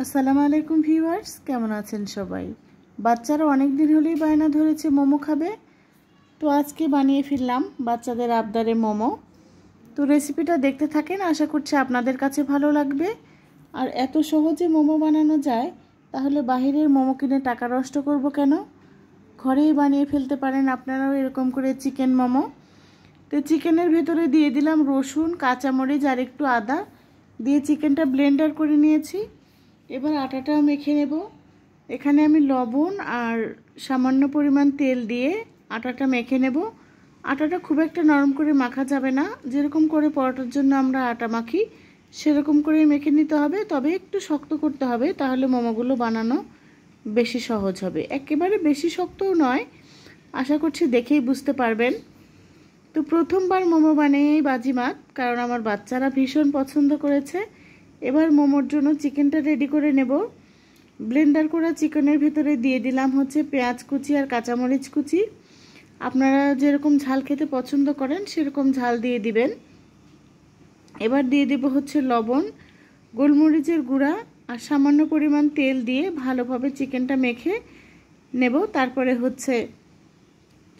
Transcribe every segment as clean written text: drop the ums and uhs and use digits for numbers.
আসসালামু আলাইকুম ভিউয়ার্স, কেমন আছেন সবাই? বাচ্চারা অনেক দিন হলেই বায়না ধরেছে মোমো খাবে, তো আজকে বানিয়ে ফেললাম বাচ্চাদের আবদারে মোমো। তো রেসিপিটা দেখতে থাকেন, আশা করছি আপনাদের কাছে ভালো লাগবে। আর এত সহজে মোমো বানানো যায়, তাহলে বাহিরের মোমো কিনে টাকা নষ্ট করব কেন? ঘরেই বানিয়ে ফেলতে পারেন আপনারাও এরকম করে চিকেন মোমো। তো চিকেনের ভেতরে দিয়ে দিলাম রসুন, কাঁচামরিচ আর একটু আদা দিয়ে চিকেনটা ব্লেন্ডার করে নিয়েছি। এবার আটাটা মেখে নেব। এখানে আমি লবণ আর সামান্য পরিমাণ তেল দিয়ে আটাটা মেখে নেব। আটাটা খুব একটা নরম করে মাখা যাবে না, যেরকম করে পরোটার জন্য আমরা আটা মাখি সেরকম করে মেখে নিতে হবে, তবে একটু শক্ত করতে হবে, তাহলে মোমোগুলো বানানো বেশি সহজ হবে। একেবারে বেশি শক্তও নয়, আশা করছি দেখেই বুঝতে পারবেন। তো প্রথমবার মোমো বানিয়েই বাজিমাত, কারণ আমার বাচ্চারা ভীষণ পছন্দ করেছে। এবার মোমোর জন্য চিকেনটা রেডি করে নেব। ব্লেন্ডার করা চিকেনের ভেতরে দিয়ে দিলাম হচ্ছে পেঁয়াজ কুচি আর কাঁচামরিচ কুচি। আপনারা যেরকম ঝাল খেতে পছন্দ করেন সেরকম ঝাল দিয়ে দিবেন। এবার দিয়ে দেব হচ্ছে লবণ, গোলমরিচের গুঁড়া আর সামান্য পরিমাণ তেল দিয়ে ভালোভাবে চিকেনটা মেখে নেব। তারপরে হচ্ছে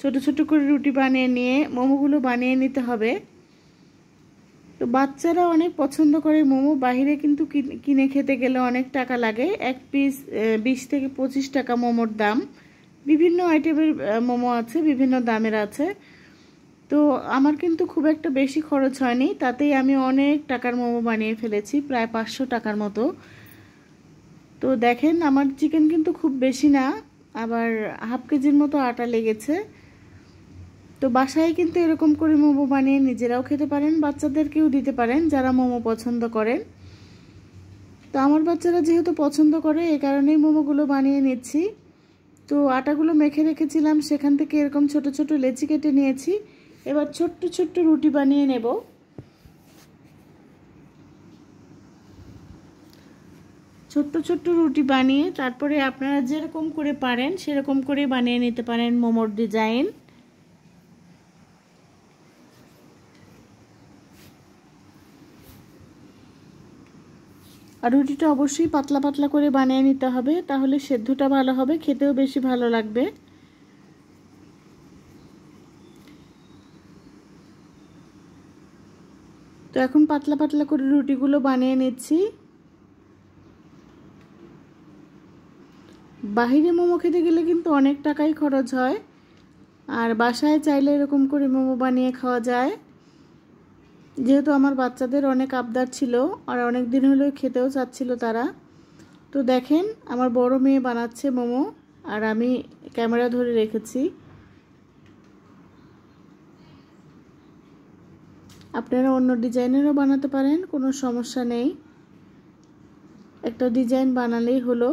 ছোট ছোট করে রুটি বানিয়ে নিয়ে মোমোগুলো বানিয়ে নিতে হবে। তো বাচ্চারা অনেক পছন্দ করে মোমো। বাহিরে কিন্তু কিনে খেতে গেলে অনেক টাকা লাগে, এক পিস 20 থেকে 25 টাকা মোমোর দাম। বিভিন্ন আইটেমের মোমো আছে, বিভিন্ন দামের আছে। তো আমার কিন্তু খুব একটা বেশি খরচ হয়নি, তাতেই আমি অনেক টাকার মোমো বানিয়ে ফেলেছি, প্রায় 500 টাকার মতো। তো দেখেন আমার চিকেন কিন্তু খুব বেশি না, আবার হাফ কেজির মতো আটা লেগেছে। তো বাসায় কিন্তু এরকম করে মোমো বানিয়ে নিজেরাও খেতে পারেন, বাচ্চাদেরকেও দিতে পারেন যারা মোমো পছন্দ করেন। তো আমার বাচ্চারা যেহেতু পছন্দ করে, এই কারণেই মোমোগুলো বানিয়ে নিচ্ছি। তো আটাগুলো মেখে রেখেছিলাম, সেখান থেকে এরকম ছোট ছোট লেচি কেটে নিয়েছি। এবার ছোট্ট ছোট্ট রুটি বানিয়ে নেব। ছোট্ট ছোট্ট রুটি বানিয়ে তারপরে আপনারা যেরকম করে পারেন সেরকম করে বানিয়ে নিতে পারেন মোমোর ডিজাইন। আর রুটিটা অবশ্যই পাতলা পাতলা করে বানিয়ে নিতে হবে, তাহলে সেদ্ধটা ভালো হবে, খেতেও বেশি ভালো লাগবে। তো এখন পাতলা পাতলা করে রুটিগুলো বানিয়ে নিচ্ছি। বাহিরে মোমো খেতে গেলে কিন্তু অনেক টাকাই খরচ হয়, আর বাসায় চাইলে এরকম করে মোমো বানিয়ে খাওয়া যায়। যেহেতু আমার বাচ্চাদের অনেক আবদার ছিল আর অনেক দিন হলেও খেতেও চাচ্ছিল তারা। তো দেখেন আমার বড় মেয়ে বানাচ্ছে মোমো, আর আমি ক্যামেরা ধরে রেখেছি। আপনারা অন্য ডিজাইনেরও বানাতে পারেন, কোনো সমস্যা নেই, একটা ডিজাইন বানালেই হলো।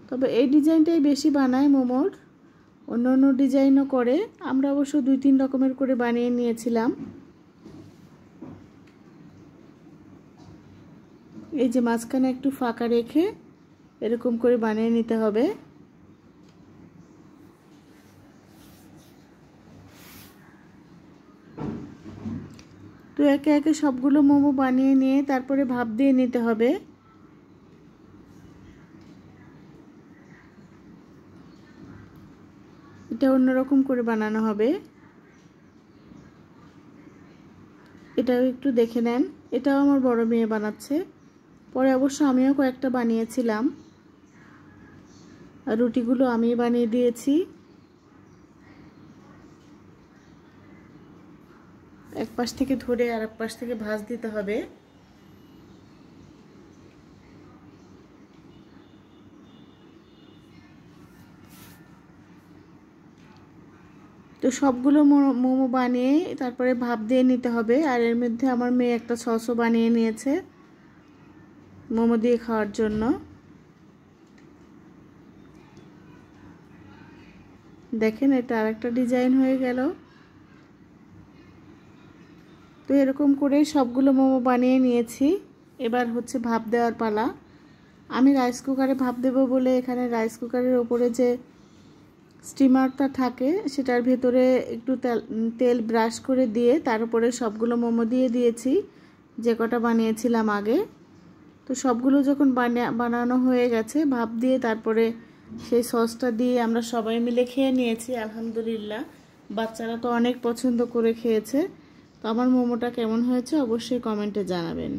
তবে এই ডিজাইনটাই বেশি বানায় মোমোর, অন্য অন্য ডিজাইনও করে। আমরা অবশ্য 2-3 রকমের করে বানিয়ে নিয়েছিলাম। এই যে মাঝখানে একটু ফাঁকা রেখে এরকম করে বানিয়ে নিতে হবে। তো একে একে সবগুলো মোমো বানিয়ে নিয়ে তারপরে ভাপ দিয়ে নিতে হবে। এটা অন্যরকম করে বানানো হবে, এটাও একটু দেখে নেন। এটাও আমার বড় মেয়ে বানাচ্ছে, পরে অবশ্য আমিও কয়েকটা বানিয়েছিলাম। আর রুটিগুলো আমি বানিয়ে দিয়েছি। এক পাশ থেকে ধরে আর এক পাশ থেকে ভাঁজ দিতে হবে। তো সবগুলো মোমো বানিয়ে তারপরে ভাপ দিয়ে নিতে হবে। আর এর মধ্যে আমার মেয়ে একটা সসও বানিয়ে নিয়েছে মোমো দিয়ে খাওয়ার জন্য। দেখেন এটা আরেকটা ডিজাইন হয়ে গেল। তো এরকম করে সবগুলো মোমো বানিয়ে নিয়েছি। এবার হচ্ছে ভাপ দেওয়ার পালা। আমি রাইস কুকারে ভাপ দেব বলে এখানে রাইস কুকারের ওপরে যে স্টিমারটা থাকে সেটার ভেতরে একটু তেল ব্রাশ করে দিয়ে তার উপরে সবগুলো মোমো দিয়ে দিয়েছি, যে কটা বানিয়েছিলাম আগে। তো সবগুলো যখন বানানো হয়ে গেছে ভাপ দিয়ে তারপরে সেই সসটা দিয়ে আমরা সবাই মিলে খেয়ে নিয়েছি আলহামদুলিল্লাহ। বাচ্চারা তো অনেক পছন্দ করে খেয়েছে। তো আমার মোমোটা কেমন হয়েছে অবশ্যই কমেন্টে জানাবেন।